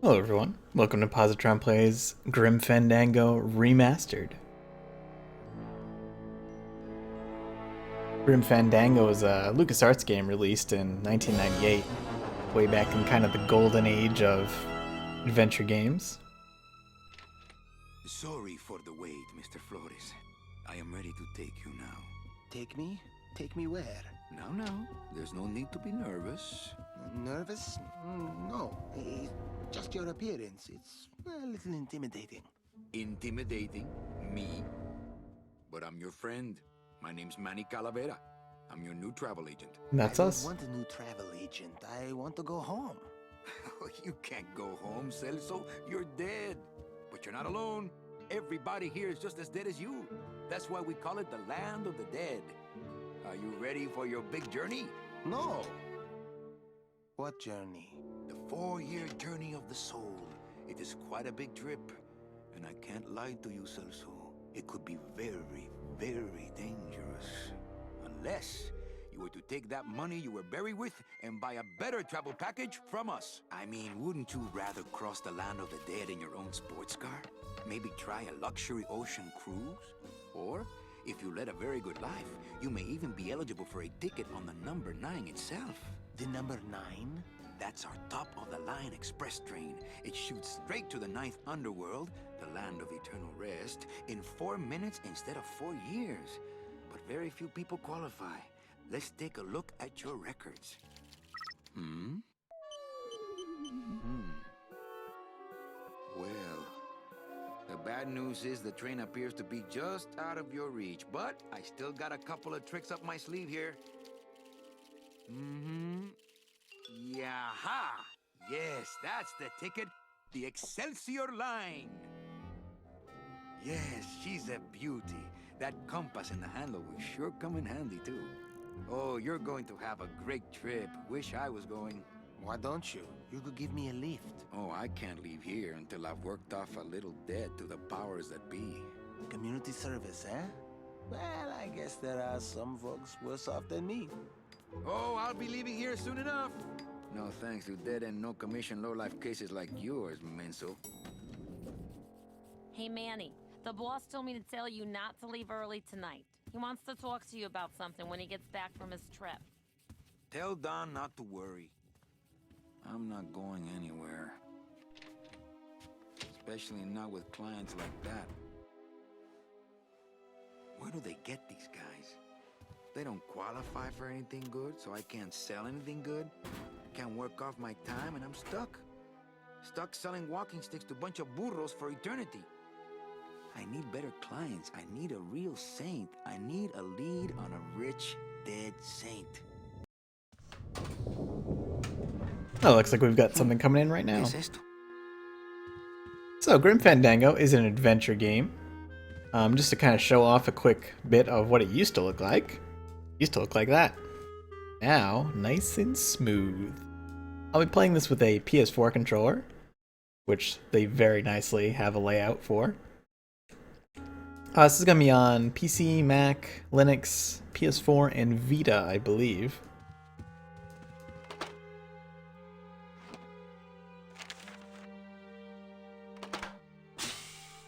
Hello everyone, welcome to Positron Plays Grim Fandango Remastered. Grim Fandango is a LucasArts game released in 1998, way back in kind of the golden age of adventure games. Sorry for the wait, Mr. Flores. I am ready to take you now. Take me? Take me where? Now, there's no need to be nervous. Nervous? No. Just your appearance. It's a little intimidating. Intimidating? Me? But I'm your friend. My name's Manny Calavera. I'm your new travel agent. That's I don't us. want a new travel agent. I want to go home. You can't go home, Celso. You're dead. But you're not alone. Everybody here is just as dead as you. That's why we call it the land of the dead. Are you ready for your big journey? No. What journey? The 4-year journey of the soul. It is quite a big trip. And I can't lie to you, Celso. It could be very, very dangerous. Unless you were to take that money you were buried with and buy a better travel package from us. I mean, wouldn't you rather cross the land of the dead in your own sports car? Maybe try a luxury ocean cruise? Or, if you led a very good life, you may even be eligible for a ticket on the number 9 itself. The number 9? That's our top-of-the-line express train. It shoots straight to the 9th underworld, the land of eternal rest, in 4 minutes instead of 4 years. But very few people qualify. Let's take a look at your records. Well, the bad news is the train appears to be just out of your reach, but I still got a couple of tricks up my sleeve here. Yaha! Yes, that's the ticket. The Excelsior line. Yes, she's a beauty. That compass and the handle will sure come in handy, too. Oh, you're going to have a great trip. Wish I was going. Why don't you? You could give me a lift. Oh, I can't leave here until I've worked off a little debt to the powers that be. Community service, eh? Well, I guess there are some folks worse off than me. Oh, I'll be leaving here soon enough. No thanks to dead and no commission low-life cases like yours, Menso. Hey, Manny. The boss told me to tell you not to leave early tonight. He wants to talk to you about something when he gets back from his trip. Tell Don not to worry. I'm not going anywhere. Especially not with clients like that. Where do they get these guys? They don't qualify for anything good, so I can't sell anything good. Can't work off my time, and I'm stuck. Stuck selling walking sticks to a bunch of burros for eternity. I need better clients. I need a real saint. I need a lead on a rich, dead saint. Oh, looks like we've got something coming in right now. So, Grim Fandango is an adventure game. Just to kind of show off a quick bit of what it used to look like. Used to look like that. Now, nice and smooth. I'll be playing this with a PS4 controller, which they very nicely have a layout for. This is going to be on PC, Mac, Linux, PS4, and Vita, I believe.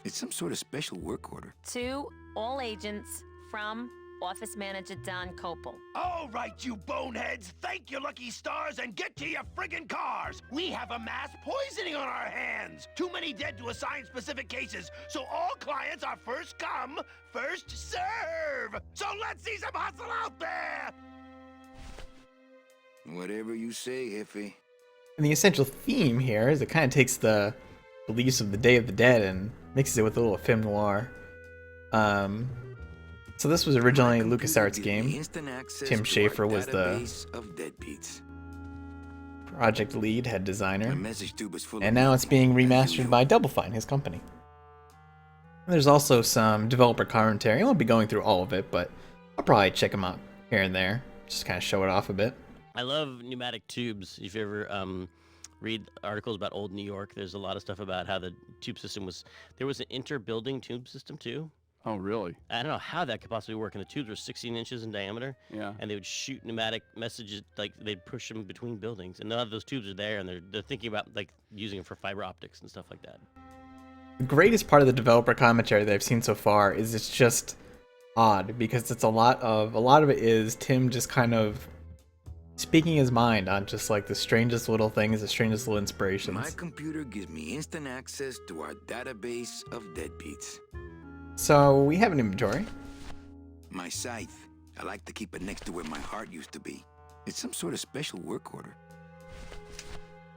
It's some sort of special work order. To all agents from Office Manager Don Copel. All right, you boneheads, thank your lucky stars and get to your friggin' cars. We have a mass poisoning on our hands. Too many dead to assign specific cases, so all clients are first come, first serve. So let's see some hustle out there. Whatever you say, Jefe. And the essential theme here is it kind of takes the beliefs of the Day of the Dead and mixes it with a little film noir. So this was originally a LucasArts game. Tim Schafer was the project lead, head designer. And now it's being remastered by Double Fine, his company. And there's also some developer commentary. I won't be going through all of it, but I'll probably check them out here and there. Just kind of show it off a bit. I love pneumatic tubes. If you ever read articles about old New York, there's a lot of stuff about how the tube system was... There was an inter-building tube system, too. Oh, really? I don't know how that could possibly work. And the tubes were 16 inches in diameter. Yeah. And they would shoot pneumatic messages, like they'd push them between buildings. And none of those tubes are there, and they're thinking about like using them for fiber optics and stuff like that. The greatest part of the developer commentary that I've seen so far is it's just odd because it's a lot of it is Tim just kind of speaking his mind on just like the strangest little things, the strangest little inspirations. My computer gives me instant access to our database of deadbeats. So we have an inventory. My scythe. I like to keep it next to where my heart used to be. It's some sort of special work order.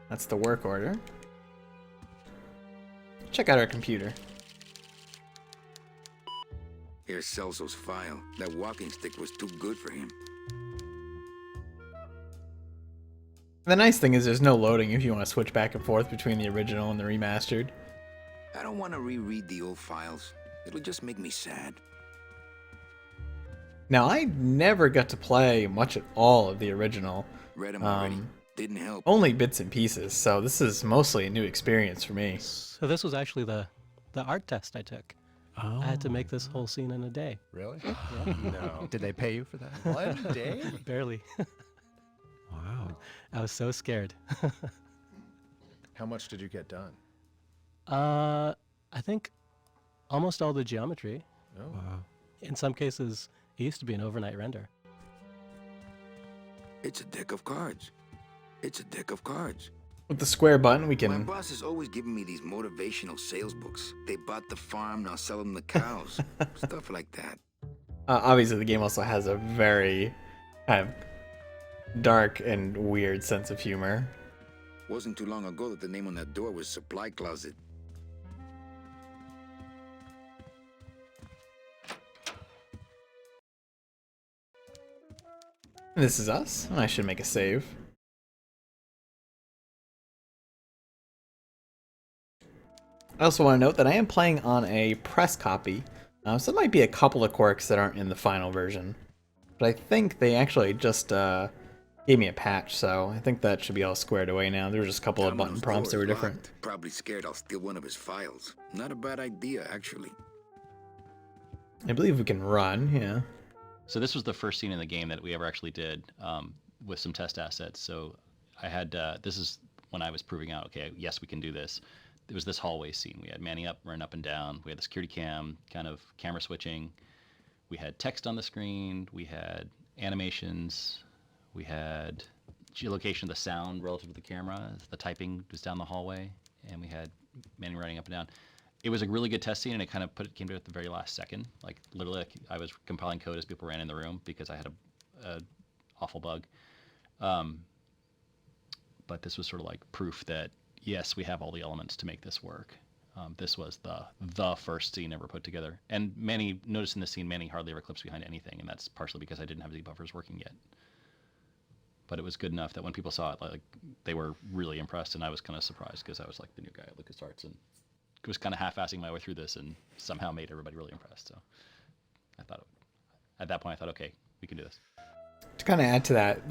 That's the work order. Check out our computer. Here's Celso's file. That walking stick was too good for him. The nice thing is there's no loading if you want to switch back and forth between the original and the remastered. I don't want to reread the old files. It'll just make me sad. Now, I never got to play much at all of the original. Read them already. Didn't help. Only bits and pieces, so this is mostly a new experience for me. So this was actually the art test I took. Oh. I had to make this whole scene in a day. Really? No. Did they pay you for that? 1 day? Barely. Wow. I was so scared. How much did you get done? I think almost all the geometry. Oh. Wow. In some cases, it used to be an overnight render. It's a deck of cards. It's a deck of cards. With the square button, we My can... boss is always giving me these motivational sales books. They bought the farm, now sell them the cows. Stuff like that. Obviously, the game also has a very kind of dark and weird sense of humor. Wasn't too long ago that the name on that door was Supply Closet. And this is us. I should make a save. I also want to note that I am playing on a press copy, so there might be a couple of quirks that aren't in the final version. But I think they actually just gave me a patch, so I think that should be all squared away now. There were just a couple of button Domino's prompts that door were is different. locked. Probably scared I'll steal one of his files. Not a bad idea, actually. I believe we can run, yeah. So this was the first scene in the game that we ever actually did with some test assets. So I had, this is when I was proving out, okay, yes, we can do this. It was this hallway scene. We had manning up, running up and down. We had the security cam, kind of camera switching. We had text on the screen. We had animations. We had geolocation of the sound relative to the camera. The typing was down the hallway. And we had manning running up and down. It was a really good test scene, and it kind of came to it at the very last second. Like literally, like, I was compiling code as people ran in the room because I had a awful bug. But this was sort of like proof that yes, we have all the elements to make this work. This was the first scene ever put together. And Manny, notice in this scene, Manny hardly ever clips behind anything, and that's partially because I didn't have the buffers working yet. But it was good enough that when people saw it, like they were really impressed, and I was kind of surprised because I was like the new guy at LucasArts and was kind of half-assing my way through this and somehow made everybody really impressed. So I thought, at that point, I thought, okay, we can do this. To kind of add to that,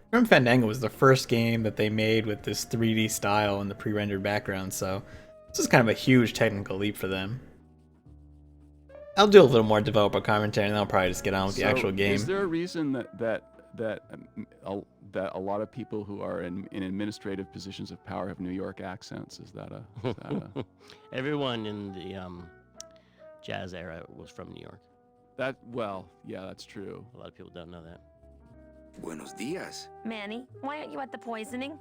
Grim Fandango was the first game that they made with this 3D style and the pre-rendered background, so this is kind of a huge technical leap for them. I'll do a little more developer commentary, and then I'll probably just get on with the actual game. Is there a reason that a lot of people who are in administrative positions of power have New York accents? Is that a Everyone in the jazz era was from New York. Yeah, that's true. A lot of people don't know that. Buenos dias. Manny, why aren't you at the poisoning?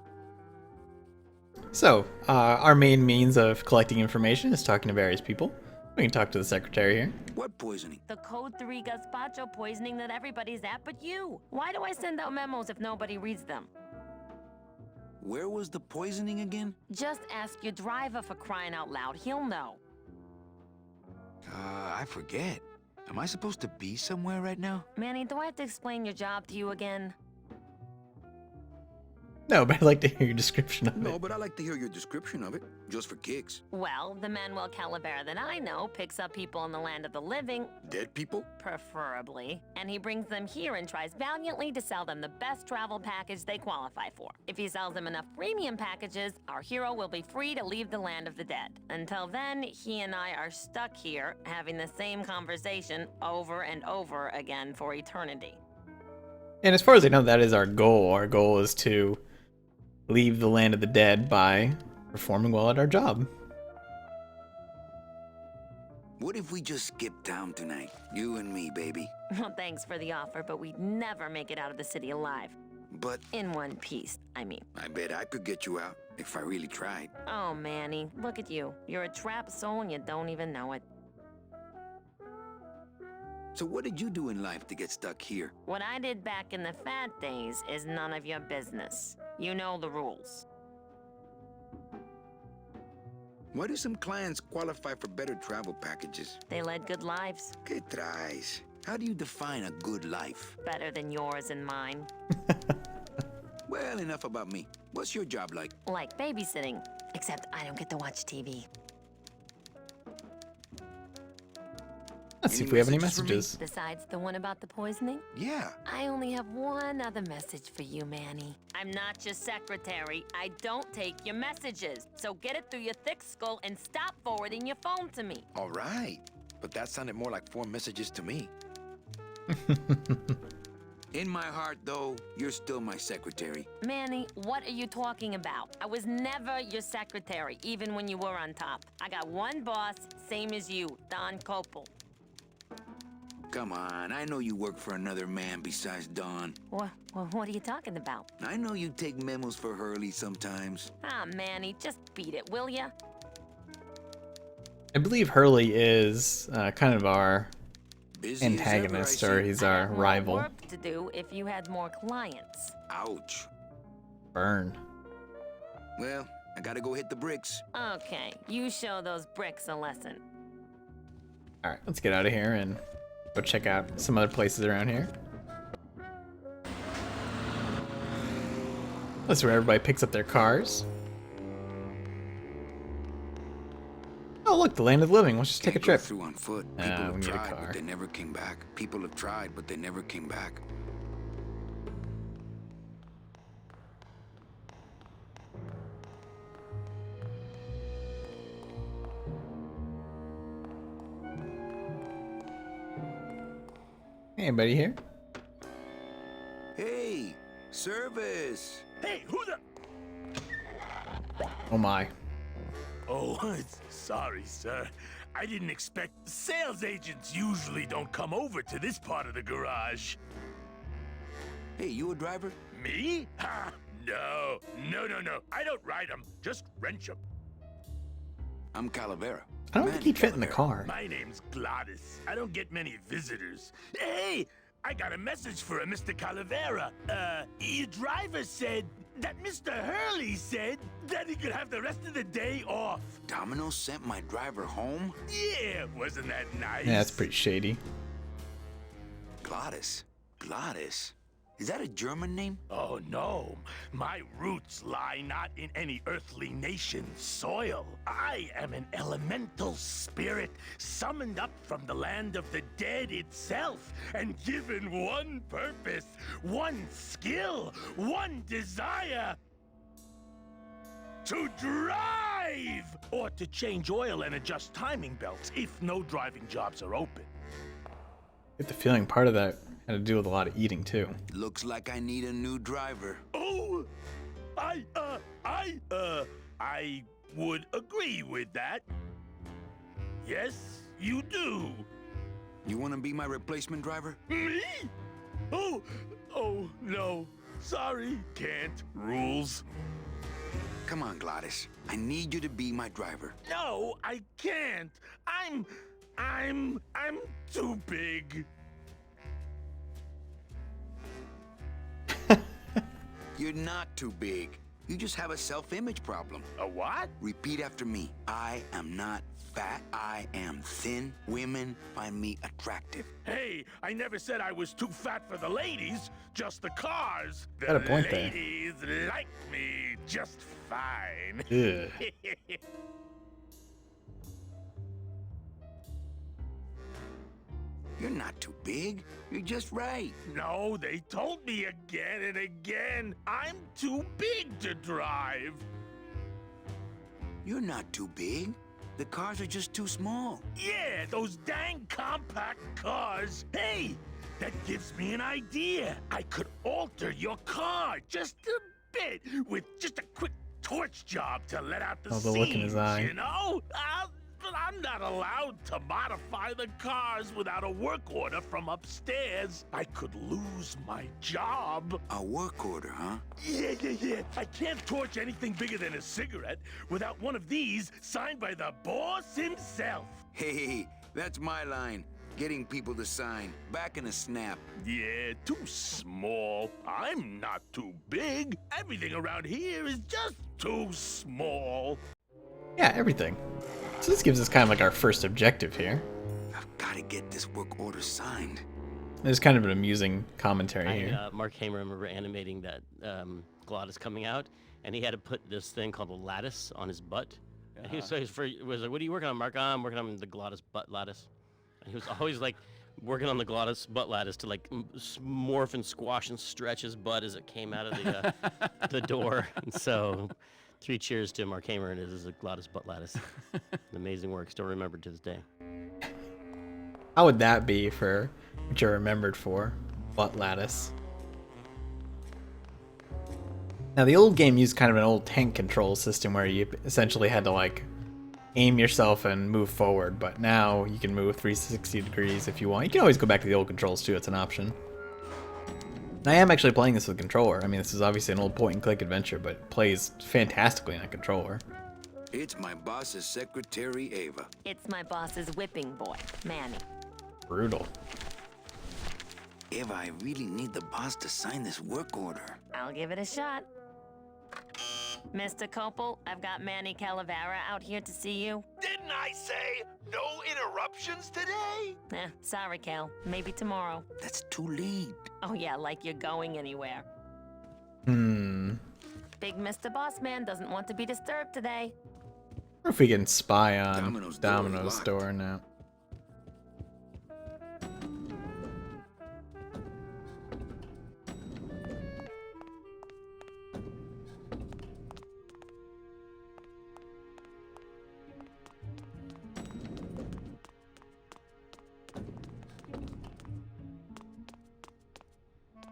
So, our main means of collecting information is talking to various people. We can talk to the secretary here. What poisoning? The Code 3 gazpacho poisoning that everybody's at but you. Why do I send out memos if nobody reads them? Where was the poisoning again? Just ask your driver, for crying out loud. He'll know. I forget. Am I supposed to be somewhere right now? Manny, do I have to explain your job to you again? No, but I'd like to hear your description of No, it. but I like to hear your description of it, just for kicks. Well, the Manuel Calavera that I know picks up people in the land of the living, Dead people? preferably, and he brings them here and tries valiantly to sell them the best travel package they qualify for. If he sells them enough premium packages, our hero will be free to leave the land of the dead. Until then, he and I are stuck here, having the same conversation over and over again for eternity. And as far as I know, that is our goal. Our goal is to leave the land of the dead by performing well at our job. What if we just skip town tonight? You and me, baby. Well, thanks for the offer, but we'd never make it out of the city alive. But In one piece, I mean. I bet I could get you out if I really tried. Oh, Manny, look at you. You're a trapped soul and you don't even know it. So what did you do in life to get stuck here? What I did back in the fat days is none of your business. You know the rules. Why do some clients qualify for better travel packages? They led good lives, Que traes? How do you define a good life? better than yours and mine. Well, enough about me. What's your job like? Like babysitting, except I don't get to watch TV. Let's see Any if we have any messages for me? messages. Besides the one about the poisoning, Yeah. I only have one other message for you, Manny. I'm not your secretary. I don't take your messages. So get it through your thick skull and stop forwarding your phone to me. All right. But that sounded more like 4 messages to me. In my heart, though, you're still my secretary. Manny, what are you talking about? I was never your secretary, even when you were on top. I got one boss, same as you, Don Copel. Come on, I know you work for another man besides Don. What are you talking about? I know you take memos for Hurley sometimes. Ah, Manny, just beat it, will ya? I believe Hurley is kind of our Busy as ever, antagonist, I or see. he's I'd our have more rival. work to do if you had more clients. Ouch. Burn. Well, I gotta go hit the bricks. Okay, you show those bricks a lesson. All right, let's get out of here and go check out some other places around here. That's where everybody picks up their cars. Oh, look, the land of the living. Let's just take a Can't go trip. through on foot. Ah, People we have need a tried, car. but they never came back. People have tried, but they never came back. Hey, anybody here? Hey, service. Hey, who the... Oh my. Oh, sorry, sir. I didn't expect... Sales agents usually don't come over to this part of the garage. Hey, you a driver? Me? Ha! No. I don't ride them, just wrench them. I'm Calavera. I don't think Manny he'd fit in the Calavera. car. My name's Gladys. I don't get many visitors. Hey, I got a message for a Mr. Calavera. Your driver said that Mr. Hurley said that he could have the rest of the day off. Domino sent my driver home? Yeah, wasn't that nice? Yeah, that's pretty shady. Gladys. Gladys? Is that a German name? Oh no, my roots lie not in any earthly nation's soil. I am an elemental spirit summoned up from the land of the dead itself and given one purpose, one skill, one desire. To drive! Or to change oil and adjust timing belts if no driving jobs are open. Get the feeling part of that had to do with a lot of eating too. Looks like I need a new driver. Oh, I would agree with that. Yes, you do. You want to be my replacement driver? Me? Oh, no. Sorry, can't. Rules. Come on, Gladys. I need you to be my driver. No, I can't. I'm too big. You're not too big. You just have a self-image problem. A what? Repeat after me. I am not fat. I am thin. Women find me attractive. Hey, I never said I was too fat for the ladies, just the cars. The Got a point there. ladies like me just fine. Ugh. You're not too big. You're just right. No, they told me again and again, I'm too big to drive. You're not too big. The cars are just too small. Yeah, those dang compact cars. Hey, that gives me an idea. I could alter your car just a bit with just a quick torch job to let out the Oh, the look in his seams, eye. you know? But I'm not allowed to modify the cars without a work order from upstairs. I could lose my job. A work order, huh? Yeah. I can't torch anything bigger than a cigarette without one of these signed by the boss himself. Hey, that's my line. Getting people to sign. Back in a snap. Yeah, too small. I'm not too big. Everything around here is just too small. Yeah, everything. So this gives us kind of like our first objective here. I've got to get this work order signed. There's kind of an amusing commentary here. Mark Hamer, I remember animating that Glottis coming out, and he had to put this thing called a lattice on his butt. And he was like, "What are you working on, Mark?" "Oh, I'm working on the Glottis butt lattice." And he was always like working on the Glottis butt lattice to like morph and squash and stretch his butt as it came out of the the door. And so, 3 cheers to Mark Hamer and his Glottis butt lattice. An amazing work, still remembered to this day. How would that be for what you're remembered for? Butt lattice. Now the old game used kind of an old tank control system where you essentially had to like aim yourself and move forward, but now you can move 360 degrees if you want. You can always go back to the old controls too, it's an option. And I am actually playing this with a controller. I mean, this is obviously an old point-and-click adventure, but it plays fantastically on a controller. It's my boss's secretary, Ava. It's my boss's whipping boy, Manny. Brutal. Ava, I really need the boss to sign this work order. I'll give it a shot. Mr. Copel, I've got Manny Calavera out here to see you. Didn't I say no interruptions today? Sorry, Cal. Maybe tomorrow. That's too late. Oh yeah, like you're going anywhere. Big Mr. Bossman doesn't want to be disturbed today. I wonder if we can spy on Domino's door door now.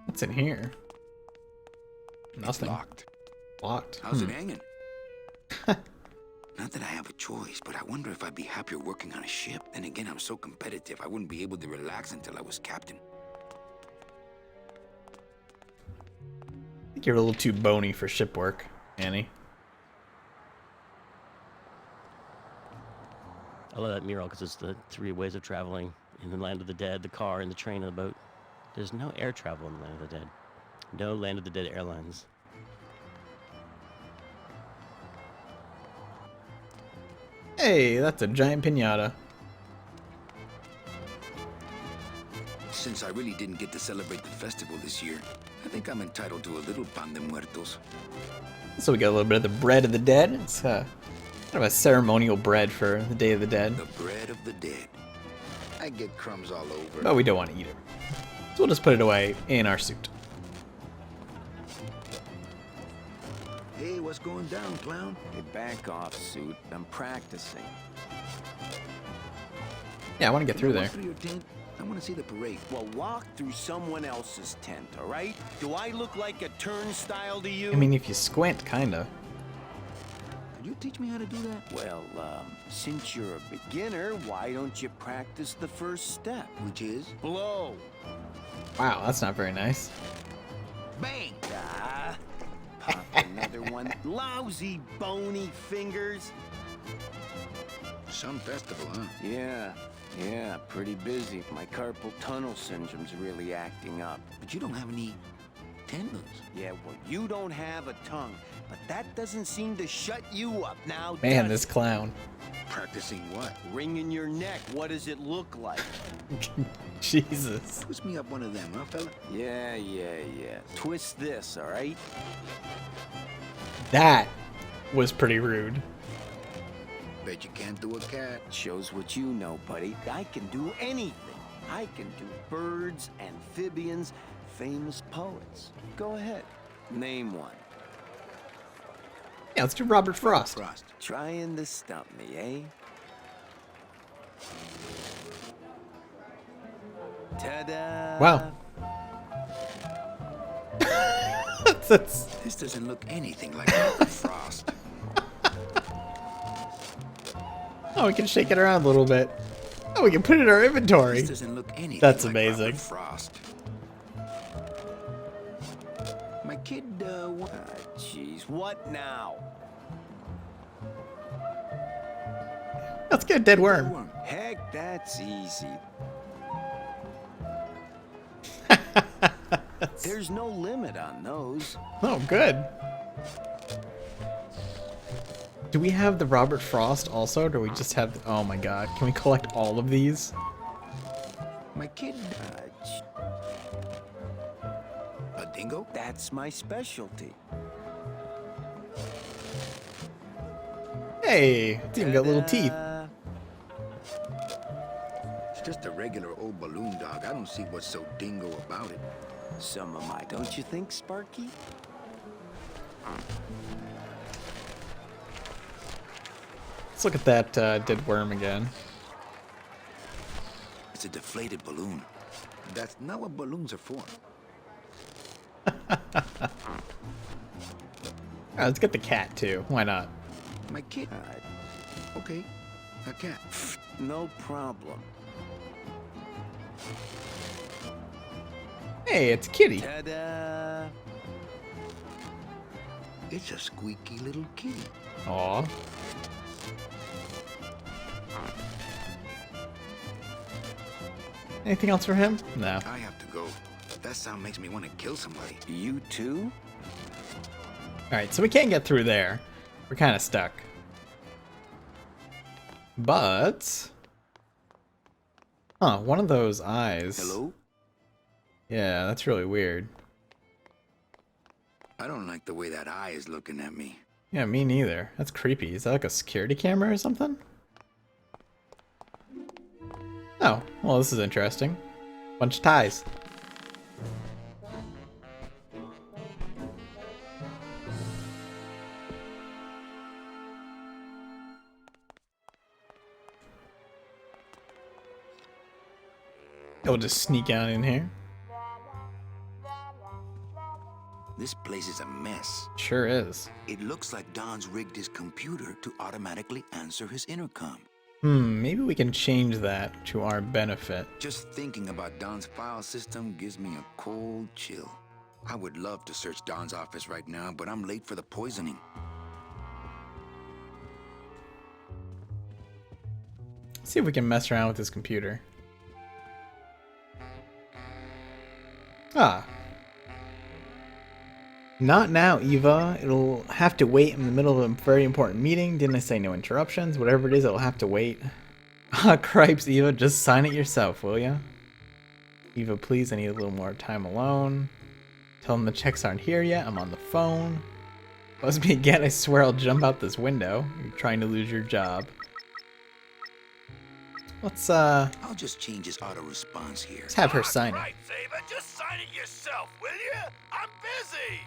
What's in here? Nothing. It's locked. Locked. How's it hanging? Not that I have a choice, but I wonder if I'd be happier working on a ship. Then again, I'm so competitive, I wouldn't be able to relax until I was captain. I think you're a little too bony for ship work, Annie. I love that mural because it's the 3 ways of traveling in the land of the dead, the car, and the train, and the boat. There's no air travel in the land of the dead. No land of the dead airlines. Hey, that's a giant piñata. Since I really didn't get to celebrate the festival this year, I think I'm entitled to a little pan de muertos. So we got a little bit of the bread of the dead. It's kind of a ceremonial bread for the Day of the Dead. The bread of the dead. I get crumbs all over. But we don't want to eat it. So we'll just put it away in our suit. Hey, what's going down, clown? Hey, back off, suit. I'm practicing. Yeah, I want to get through Walk there. through your tent. I want to see the parade. Well, walk through someone else's tent, all right? Do I look like a turnstile to you? I mean, if you squint, kinda. Could you teach me how to do that? Well, since you're a beginner, why don't you practice the first step? Which is? Blow. Wow, that's not very nice. Bang! Ah, pop another one. Lousy, bony fingers. Some festival, huh? Yeah, pretty busy. My carpal tunnel syndrome's really acting up. But you don't have any tendons. Yeah, well, you don't have a tongue. but that doesn't seem to shut you up now, Man, does this it? clown. Practicing what? Wringing your neck, what does it look like? Jesus. Twist me up one of them, huh, fella? Yeah. Twist this, all right? That was pretty rude. Bet you can't do a cat. Shows what you know, buddy. I can do anything. I can do birds, amphibians, famous poets. Go ahead, name one. Yeah, let's do Robert Frost. Frost. Trying to stump me, eh? Ta-da! Wow. That's This doesn't look anything like Robert Frost. Oh, we can shake it around a little bit. Oh, we can put it in our inventory. This doesn't look anything That's like amazing. Robert Frost. My kid, Jeez, what now? Let's get a dead worm. Heck, that's easy. There's no limit on those. Oh, good. Do we have the Robert Frost also, or do we just have... Oh my god, can we collect all of these? My kid, a dingo? That's my specialty. Hey, it's even got little teeth. Ta-da! It's just a regular old balloon dog. I don't see what's so dingo about it. Some of my, don't you think, Sparky? Let's look at that dead worm again. It's a deflated balloon. That's not what balloons are for. Alright, let's get the cat too. Why not? My kid. Okay, a cat. No problem. Hey, it's Kitty. Ta-da! It's a squeaky little kitty. Aw. Anything else for him? No. I have to go. That sound makes me want to kill somebody. You too? Alright, so we can't get through there. We're kind of stuck. But... Huh, one of those eyes. Hello? Yeah, that's really weird. I don't like the way that eye is looking at me. Yeah, me neither. That's creepy. Is that like a security camera or something? Oh, well, this is interesting. Bunch of ties. We'll just sneak out in here. This place is a mess. Sure is. It looks like Don's rigged his computer to automatically answer his intercom. Maybe we can change that to our benefit. Just thinking about Don's file system gives me a cold chill. I would love to search Don's office right now, but I'm late for the poisoning. See if we can mess around with his computer. Ah. Not now, Eva. It'll have to wait in the middle of a very important meeting. Didn't I say no interruptions? Whatever it is, it'll have to wait. Ah, cripes, Eva. Just sign it yourself, will ya? Eva, please, I need a little more time alone. Tell them the checks aren't here yet. I'm on the phone. Buzz me again. I swear I'll jump out this window. You're trying to lose your job. Let's, I'll just change his auto response here. let's have her sign it. Right, Saber, just sign it yourself, will you? I'm busy.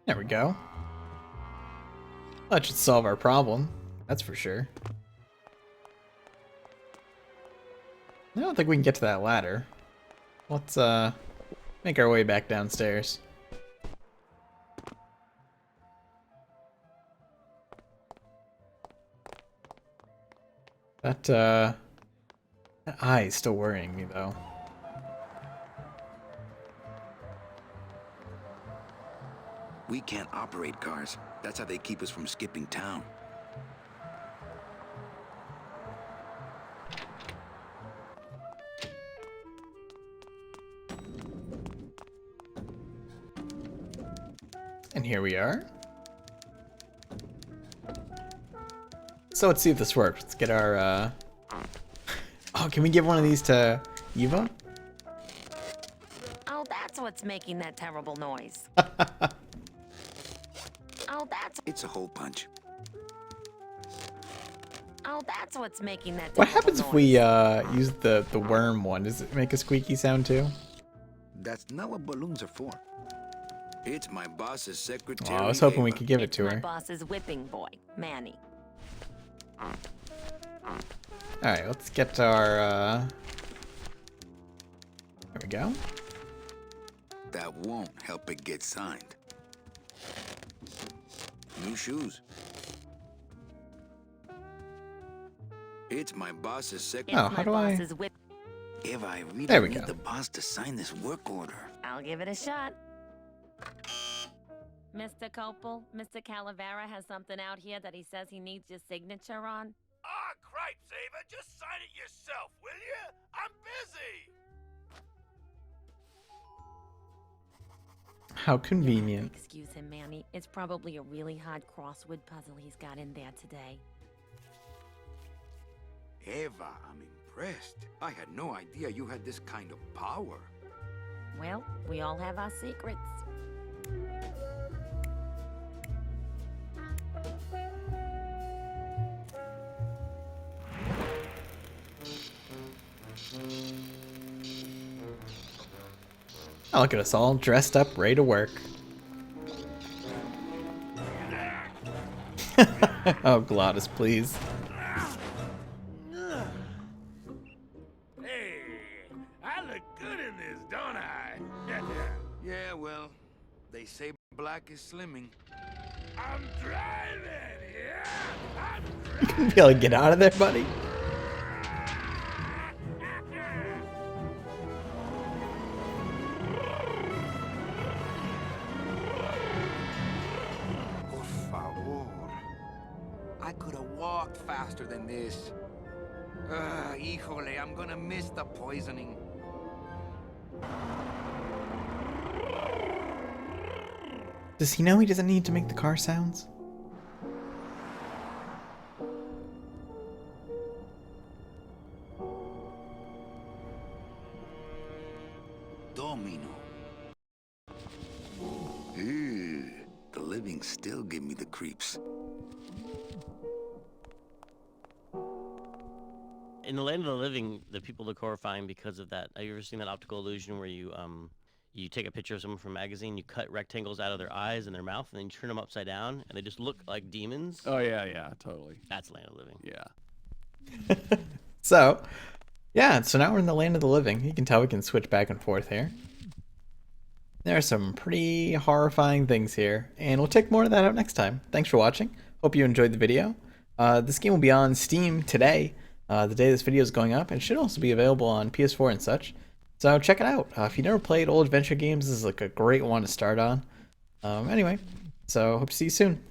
There we go. That should solve our problem. That's for sure. I don't think we can get to that ladder. Let's, make our way back downstairs. That eye is still worrying me, though. We can't operate cars. That's how they keep us from skipping town. And here we are. So let's see if this works. Let's get our, Oh, can we give one of these to Eva? Oh, that's what's making that terrible noise. Oh, that's... It's a hole punch. Oh, that's what's making that terrible What happens noise. if we use the worm one? Does it make a squeaky sound too? That's not what balloons are for. It's my boss's secretary. Oh, I was hoping we Ava. could give it It's to my her. boss's whipping boy, Manny. Alright, let's get our, There we go. That won't help it get signed. New shoes. It's my boss's It's secretary. Oh, my how do I- boss's whip. If I really There we need go. the boss to sign this work order. I'll give it a shot. Mr. Copel, Mr. Calavera has something out here that he says he needs your signature on. Ah, cripes, Ava. Just sign it yourself, will you? I'm busy. How convenient. Excuse him, Manny. It's probably a really hard crossword puzzle he's got in there today. Eva, I'm impressed. I had no idea you had this kind of power. Well, we all have our secrets. Oh, look at us all dressed up, ready to work. Oh, Glottis, please. Hey, I look good in this, don't I? Yeah, well, they say black is slimming. I'm driving, yeah? I'm You can be able to get out of there, buddy. Por favor. I could have walked faster than this. Híjole, I'm gonna miss the poisoning. Does he know he doesn't need to make the car sounds? Domino. Ew, the living still give me the creeps. In the land of the living, the people look horrifying because of that. Have you ever seen that optical illusion where you take a picture of someone from a magazine, you cut rectangles out of their eyes and their mouth, and then you turn them upside down, and they just look like demons? Oh yeah, totally. That's land of the living. Yeah. So, yeah, so now we're in the land of the living. You can tell we can switch back and forth here. There are some pretty horrifying things here, and we'll check more of that out next time. Thanks for watching. Hope you enjoyed the video. This game will be on Steam today, the day this video is going up, and should also be available on PS4 and such. So check it out. If you never played old adventure games, this is like a great one to start on. Anyway, so hope to see you soon.